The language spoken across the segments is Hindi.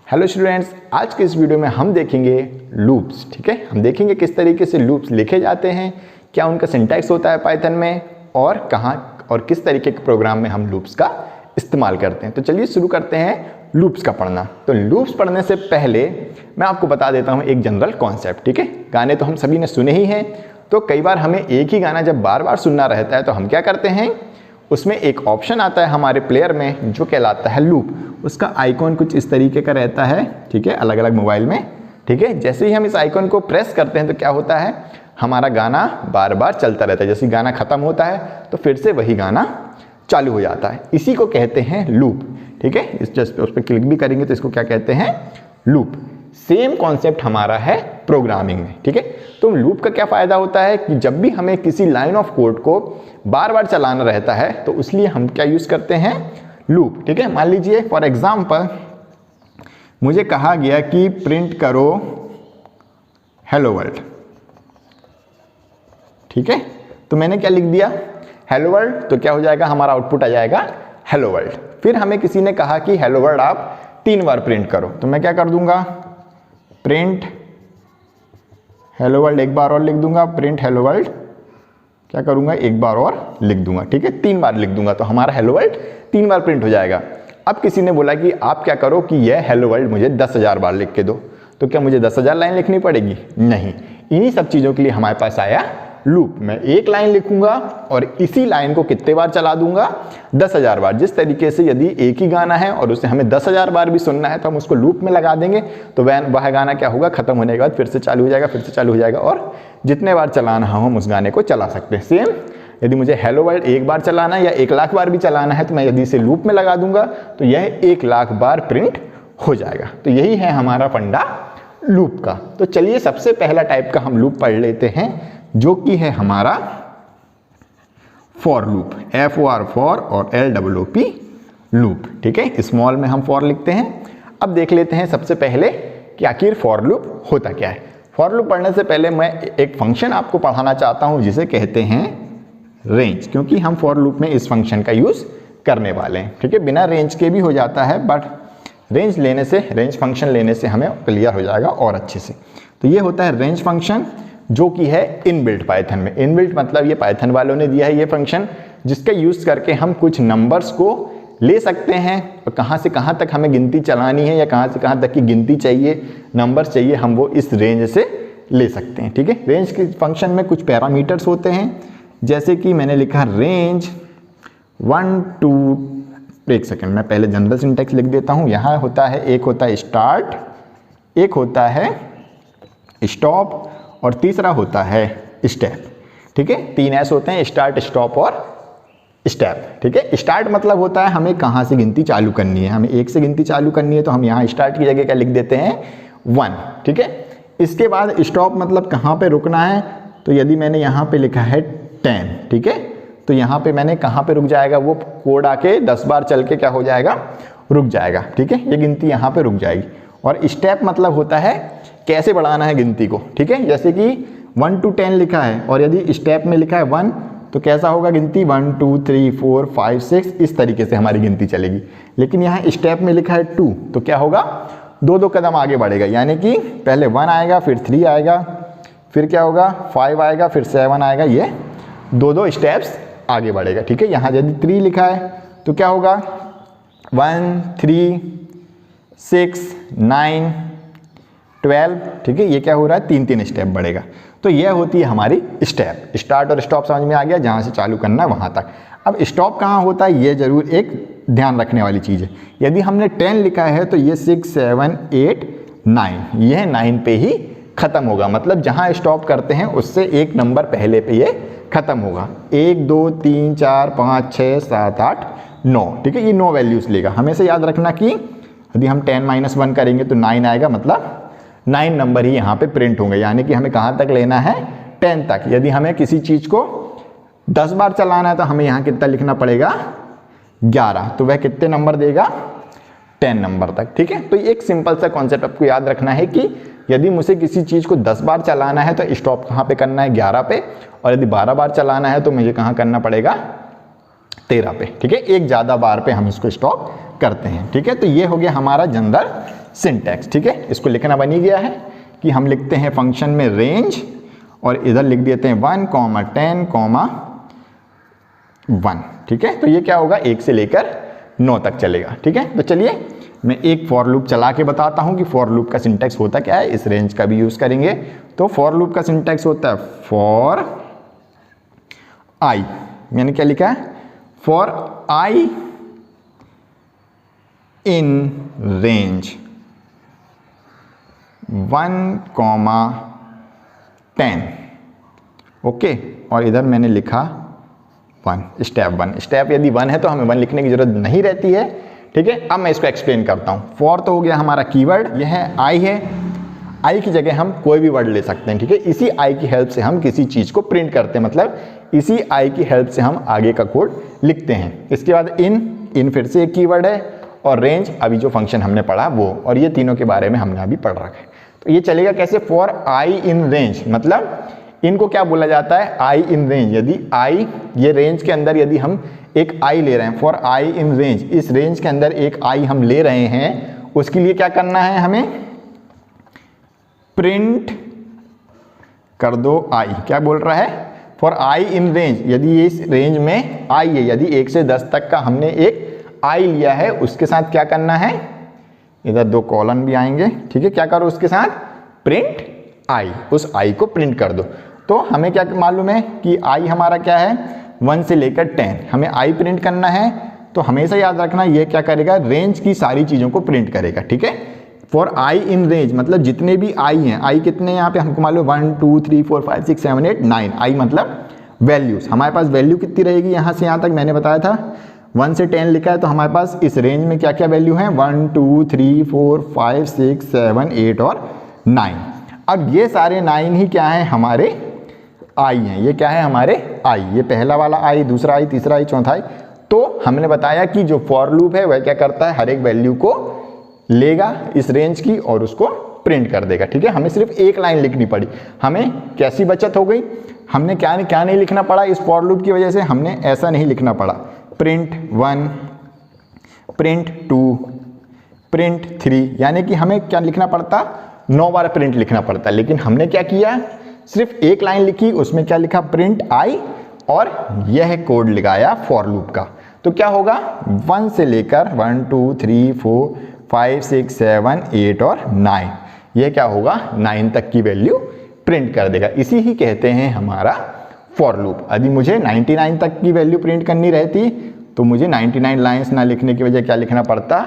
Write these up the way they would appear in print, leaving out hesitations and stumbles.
हेलो स्टूडेंट्स, आज के इस वीडियो में हम देखेंगे लूप्स। ठीक है, हम देखेंगे किस तरीके से लूप्स लिखे जाते हैं, क्या उनका सिंटैक्स होता है पाइथन में, और कहाँ और किस तरीके के प्रोग्राम में हम लूप्स का इस्तेमाल करते हैं। तो चलिए शुरू करते हैं लूप्स का पढ़ना। तो लूप्स पढ़ने से पहले मैं आपको बता देता हूँ एक जनरल कॉन्सेप्ट। ठीक है, गाने तो हम सभी ने सुने ही हैं, तो कई बार हमें एक ही गाना जब बार बार सुनना रहता है तो हम क्या करते हैं, उसमें एक ऑप्शन आता है हमारे प्लेयर में जो कहलाता है लूप। उसका आइकॉन कुछ इस तरीके का रहता है, ठीक है, अलग अलग मोबाइल में। ठीक है, जैसे ही हम इस आइकॉन को प्रेस करते हैं तो क्या होता है, हमारा गाना बार बार चलता रहता है। जैसे गाना खत्म होता है तो फिर से वही गाना चालू हो जाता है। इसी को कहते हैं लूप। ठीक है, इस जस्ट उस पर क्लिक भी करेंगे तो इसको क्या कहते हैं, लूप। सेम कॉन्सेप्ट हमारा है प्रोग्रामिंग में। ठीक है, तो लूप का क्या फ़ायदा होता है कि जब भी हमें किसी लाइन ऑफ कोड को बार बार चलाना रहता है तो उसलिए हम क्या यूज़ करते हैं, लूप। ठीक है, मान लीजिए फॉर एग्जांपल मुझे कहा गया कि प्रिंट करो हेलो वर्ल्ड। ठीक है, तो मैंने क्या लिख दिया, हेलो वर्ल्ड। तो क्या हो जाएगा, हमारा आउटपुट आ जाएगा हेलो वर्ल्ड। फिर हमें किसी ने कहा कि हेलो वर्ल्ड आप 3 बार प्रिंट करो, तो मैं क्या कर दूंगा, प्रिंट हेलो वर्ल्ड एक बार और लिख दूंगा, प्रिंट हेलो वर्ल्ड क्या करूंगा, एक बार और लिख दूंगा। ठीक है, 3 बार लिख दूंगा तो हमारा हेलो वर्ल्ड 3 बार प्रिंट हो जाएगा। अब किसी ने बोला कि आप क्या करो कि यह हेलो वर्ल्ड मुझे 10,000 बार लिख के दो, तो क्या मुझे 10,000 लाइन लिखनी पड़ेगी? नहीं। इन्हीं सब चीज़ों के लिए हमारे पास आया लूप। मैं एक लाइन लिखूंगा और इसी लाइन को कितने बार चला दूंगा, 10,000 बार। जिस तरीके से यदि एक ही गाना है और उसे हमें 10,000 बार भी सुनना है तो हम उसको लूप में लगा देंगे तो वह गाना क्या होगा, खत्म होने के बाद फिर से चालू हो जाएगा, फिर से चालू हो जाएगा, और जितने बार चलाना हो हम उस गाने को चला सकते हैं। सेम यदि मुझे हेलो वर्ल्ड एक बार चलाना है या 1,00,000 बार भी चलाना है तो मैं यदि इसे लूप में लगा दूंगा तो यह 1,00,000 बार प्रिंट हो जाएगा। तो यही है हमारा फंडा लूप का। तो चलिए सबसे पहला टाइप का हम लूप पढ़ लेते हैं जो कि है हमारा फॉर लूप, FOR फॉर और LOOP लूप। ठीक है, स्मॉल में हम फॉर लिखते हैं। अब देख लेते हैं सबसे पहले कि आखिर फॉर लूप होता क्या है। फॉर लूप पढ़ने से पहले मैं एक फंक्शन आपको पढ़ाना चाहता हूं जिसे कहते हैं रेंज, क्योंकि हम फॉर लूप में इस फंक्शन का यूज करने वाले हैं। ठीक है, बिना रेंज के भी हो जाता है बट रेंज फंक्शन लेने से हमें क्लियर हो जाएगा और अच्छे से। तो ये होता है रेंज फंक्शन जो कि है इनबिल्ट पाइथन में। इनबिल्ट मतलब ये पाइथन वालों ने दिया है ये फंक्शन, जिसका यूज करके हम कुछ नंबर्स को ले सकते हैं और कहाँ से कहाँ तक हमें गिनती चलानी है या कहाँ से कहाँ तक की गिनती चाहिए, नंबर्स चाहिए, हम वो इस रेंज से ले सकते हैं। ठीक है, रेंज के फंक्शन में कुछ पैरामीटर्स होते हैं, जैसे कि मैंने लिखा रेंज 1 2, एक सेकेंड मैं पहले जनरल सिंटैक्स लिख देता हूँ। यहाँ होता है, एक होता है स्टार्ट, एक होता है स्टॉप और तीसरा होता है स्टेप। ठीक है, 3 S होते हैं, स्टार्ट, स्टॉप और स्टेप। ठीक है, स्टार्ट मतलब होता है हमें कहाँ से गिनती चालू करनी है, हमें 1 से गिनती चालू करनी है तो हम यहाँ स्टार्ट की जगह क्या लिख देते हैं, 1। ठीक है, इसके बाद स्टॉप मतलब कहाँ पे रुकना है, तो यदि मैंने यहाँ पे लिखा है 10, ठीक है, तो यहाँ पे मैंने कहाँ पे रुक जाएगा, वो कोड आके 10 बार चल के क्या हो जाएगा, रुक जाएगा। ठीक है, ये गिनती यहाँ पे रुक जाएगी। और स्टेप मतलब होता है कैसे बढ़ाना है गिनती को। ठीक है, जैसे कि 1 to 10 लिखा है और यदि स्टेप में लिखा है 1 तो कैसा होगा गिनती, 1 2 3 4 5 6, इस तरीके से हमारी गिनती चलेगी। लेकिन यहाँ स्टेप में लिखा है 2 तो क्या होगा, 2 कदम आगे बढ़ेगा, यानी कि पहले 1 आएगा, फिर 3 आएगा, फिर क्या होगा 5 आएगा, फिर 7 आएगा, ये 2 स्टेप्स आगे बढ़ेगा। ठीक है, यहाँ यदि 3 लिखा है तो क्या होगा, 1 3 6 9 12। ठीक है, ये क्या हो रहा है, 3 स्टेप बढ़ेगा। तो यह होती है हमारी स्टेप। स्टार्ट और स्टॉप समझ में आ गया, जहाँ से चालू करना है वहाँ तक। अब स्टॉप कहाँ होता है, ये जरूर एक ध्यान रखने वाली चीज़ है। यदि हमने 10 लिखा है तो ये 6 7 8 9, यह 9 पे ही खत्म होगा। मतलब जहाँ स्टॉप करते हैं उससे एक नंबर पहले पे ये खत्म होगा। 1 2 3 4 5 6 7 8 9। ठीक है, ये 9 वैल्यूज लेगा। हमेशा याद रखना कि यदि हम 10 - 1 करेंगे तो 9 आएगा, मतलब 9 नंबर ही यहाँ पे प्रिंट होंगे। यानी कि हमें कहाँ तक लेना है, 10 तक। यदि हमें किसी चीज़ को 10 बार चलाना है तो हमें यहाँ कितना लिखना पड़ेगा, 11। तो वह कितने नंबर देगा, 10 नंबर तक। ठीक है, तो एक सिंपल सा कॉन्सेप्ट आपको याद रखना है कि यदि मुझे किसी चीज़ को 10 बार चलाना है तो स्टॉप कहाँ पे करना है, 11 पे, और यदि 12 बार चलाना है तो मुझे कहाँ करना पड़ेगा, 13 पे। ठीक है, एक ज़्यादा बार पे हम इसको स्टॉप करते हैं। ठीक है, तो ये हो गया हमारा जनरल सिंटैक्स। ठीक है, इसको लिखना बन ही गया है कि हम लिखते हैं फंक्शन में रेंज और इधर लिख देते हैं 1, 10, 1। ठीक है, तो ये क्या होगा 1 से लेकर 9 तक चलेगा। ठीक है, तो चलिए मैं एक फॉर लूप चला के बताता हूं कि फॉर लूप का सिंटैक्स होता क्या है। इस रेंज का भी यूज करेंगे। तो फॉर लूप का सिंटैक्स होता है फॉर आई, मैंने क्या लिखा है, for I in range 1, 10। Okay, और इधर मैंने लिखा 1, स्टेप 1। स्टेप यदि 1 है तो हमें 1 लिखने की जरूरत नहीं रहती है। ठीक है, अब मैं इसको एक्सप्लेन करता हूं। फॉर तो हो गया हमारा कीवर्ड, यह है आई है। आई की जगह हम कोई भी वर्ड ले सकते हैं। ठीक है, इसी आई की हेल्प से हम किसी चीज को प्रिंट करते हैं, मतलब इसी आई की हेल्प से हम आगे का कोड लिखते हैं। इसके बाद इन फिर से एक कीवर्ड है, और रेंज अभी जो फंक्शन हमने पढ़ा वो, और ये तीनों के बारे में हमने अभी पढ़ रखा है। तो ये चलेगा कैसे, फॉर आई इन रेंज, मतलब इनको क्या बोला जाता है, आई इन रेंज। यदि आई, ये रेंज के अंदर यदि हम एक आई ले रहे हैं, फॉर आई इन रेंज, इस रेंज के अंदर एक आई हम ले रहे हैं, उसके लिए क्या करना है, हमें प्रिंट कर दो आई। क्या बोल रहा है, फॉर आई इन रेंज, यदि इस रेंज में आई है, यदि 1 से 10 तक का हमने एक आई लिया है, उसके साथ क्या करना है, इधर 2 कॉलन भी आएंगे। ठीक है, क्या करो उसके साथ, प्रिंट आई, उस आई को प्रिंट कर दो। तो हमें क्या मालूम है कि आई हमारा क्या है, 1 से लेकर 10, हमें आई प्रिंट करना है। तो हमेशा याद रखना ये क्या करेगा, रेंज की सारी चीज़ों को प्रिंट करेगा। ठीक है, फॉर आई इन रेंज मतलब जितने भी आई हैं, आई कितने यहाँ पे हमको मालूम, 1, 2, 3, 4, 5, 6, 7, 8, 9। आई मतलब वैल्यूज, हमारे पास वैल्यू कितनी रहेगी, यहाँ से यहाँ तक मैंने बताया था 1 से 10 लिखा है, तो हमारे पास इस रेंज में क्या क्या वैल्यू है, 1, 2, 3, 4, 5, 6, 7, 8 और 9। अब ये सारे 9 ही क्या है, हमारे आई हैं। ये क्या है, हमारे आई, ये पहला वाला आई, दूसरा आई, तीसरा आई, चौथा आई। तो हमने बताया कि जो फॉर लूप है वह क्या करता है, हर एक वैल्यू को लेगा इस रेंज की और उसको प्रिंट कर देगा। ठीक है, हमें सिर्फ एक लाइन लिखनी पड़ी, हमें कैसी बचत हो गई, हमने क्या नहीं लिखना पड़ा इस फॉर लूप की वजह से, हमने ऐसा नहीं लिखना पड़ा, प्रिंट 1, प्रिंट 2, प्रिंट 3, यानी कि हमें क्या लिखना पड़ता, 9 बार प्रिंट लिखना पड़ता। लेकिन हमने क्या किया, सिर्फ एक लाइन लिखी, उसमें क्या लिखा, प्रिंट आई, और यह कोड लगाया फॉर लूप का। तो क्या होगा, 1 से लेकर 1, 2, 3, 4, 5, 6, 7, 8 और 9, यह क्या होगा, 9 तक की वैल्यू प्रिंट कर देगा। इसी ही कहते हैं हमारा फॉर लूप। यदि मुझे 99 तक की वैल्यू प्रिंट करनी रहती तो मुझे 99 लाइन्स ना लिखने की वजह क्या लिखना पड़ता,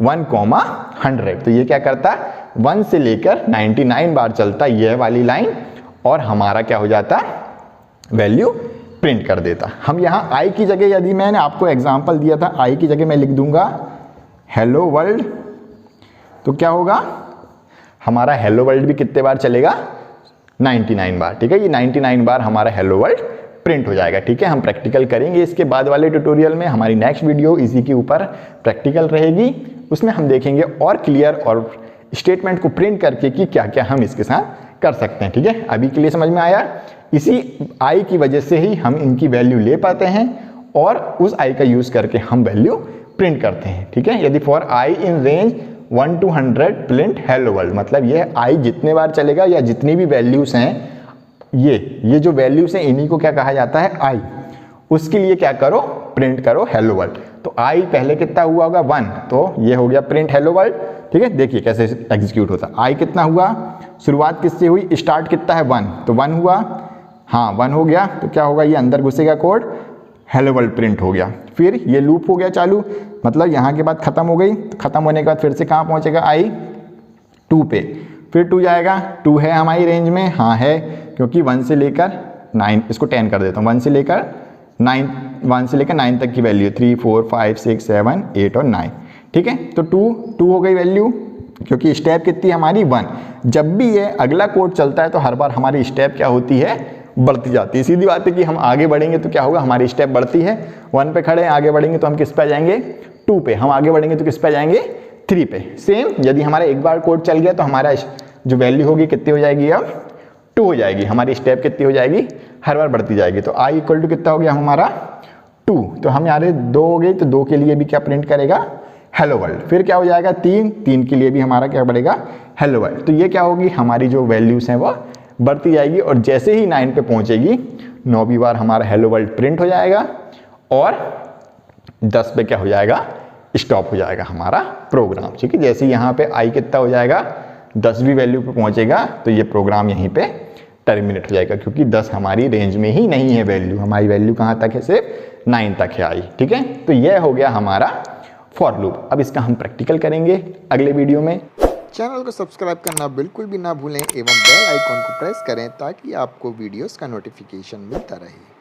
1, 100। तो ये क्या करता, 1 से लेकर 99 बार चलता यह वाली लाइन, और हमारा क्या हो जाता, वैल्यू प्रिंट कर देता। हम यहाँ आई की जगह, यदि मैंने आपको एग्जांपल दिया था, आई की जगह मैं लिख दूंगा हेलो वर्ल्ड, तो क्या होगा, हमारा हेलो वर्ल्ड भी कितने बार चलेगा, 99 बार। ठीक है, ये 99 बार हमारा हेलो वर्ल्ड प्रिंट हो जाएगा। ठीक है, हम प्रैक्टिकल करेंगे इसके बाद वाले ट्यूटोरियल में। हमारी नेक्स्ट वीडियो इसी के ऊपर प्रैक्टिकल रहेगी, उसमें हम देखेंगे और क्लियर और स्टेटमेंट को प्रिंट करके कि क्या क्या हम इसके साथ कर सकते हैं। ठीक है, अभी के लिए समझ में आया, इसी आई की वजह से ही हम इनकी वैल्यू ले पाते हैं और उस आई का यूज करके हम वैल्यू प्रिंट करते हैं। ठीक है, यदि for I in range 1 to 100 print hello world, मतलब ये आई जितने बार चलेगा या जितनी भी वैल्यूज हैं, ये जो वैल्यूज हैं इन्हीं को क्या कहा जाता है, आई। उसके लिए क्या करो, प्रिंट करो हेलो वर्ल्ड। तो आई पहले कितना हुआ होगा, 1, तो ये हो गया प्रिंट हेलो वर्ल्ड। ठीक है, देखिए कैसे एग्जीक्यूट होता है। आई कितना हुआ, शुरुआत किससे हुई, स्टार्ट कितना है 1, तो 1 हुआ, हाँ 1 हो गया, तो क्या होगा, ये अंदर घुसेगा कोड, हेलो वर्ल्ड प्रिंट हो गया। फिर ये लूप हो गया चालू, मतलब यहाँ के बाद खत्म हो गई, तो खत्म होने के बाद फिर से कहाँ पहुँचेगा, आई 2 पे, फिर 2 जाएगा, 2 है हमारी रेंज में, हाँ है, क्योंकि 1 से लेकर 9, इसको 10 कर देता हूँ, 1 से लेकर 9 तक की वैल्यू 3, 4, 5, 6, 7, 8 और 9। ठीक है, तो 2 हो गई वैल्यू, क्योंकि स्टेप कितनी हमारी 1। जब भी ये अगला कोड चलता है तो हर बार हमारी स्टेप क्या होती है, बढ़ती जाती है। सीधी बात है कि हम आगे बढ़ेंगे तो क्या होगा, हमारी स्टेप बढ़ती है। 1 पे खड़े हैं, आगे बढ़ेंगे तो हम किस पे आ जाएंगे, 2 पे, हम आगे बढ़ेंगे तो किस पे आ जाएंगे, 3 पे। सेम यदि हमारा एक बार कोड चल गया तो हमारा जो वैल्यू होगी कितनी हो जाएगी, अब 2 हो जाएगी, हमारी स्टेप कितनी हो जाएगी, हर बार बढ़ती जाएगी। तो आई इक्वल टू कितना हो गया हमारा 2, तो हम यहाँ 2 हो गई, तो 2 के लिए भी क्या प्रिंट करेगा, हेलो वर्ल्ड। फिर क्या हो जाएगा 3 के लिए भी हमारा क्या बढ़ेगा हेलो वर्ल्ड। तो ये क्या होगी हमारी जो वैल्यूज़ हैं वो बढ़ती जाएगी और जैसे ही 9 पे पहुंचेगी 9वीं बार हमारा हेलो वर्ल्ड प्रिंट हो जाएगा और 10 पे क्या हो जाएगा स्टॉप हो जाएगा हमारा प्रोग्राम। ठीक है, जैसे यहाँ पे आई कितना हो जाएगा 10वीं वैल्यू पे पहुंचेगा तो ये प्रोग्राम यहीं पे टर्मिनेट हो जाएगा, क्योंकि 10 हमारी रेंज में ही नहीं है वैल्यू, हमारी वैल्यू कहाँ तक है सिर्फ 9 तक है आई। ठीक है, तो यह हो गया हमारा फॉर लूप। अब इसका हम प्रैक्टिकल करेंगे अगले वीडियो में। चैनल को सब्सक्राइब करना बिल्कुल भी ना भूलें एवं बेल आइकॉन को प्रेस करें ताकि आपको वीडियोस का नोटिफिकेशन मिलता रहे।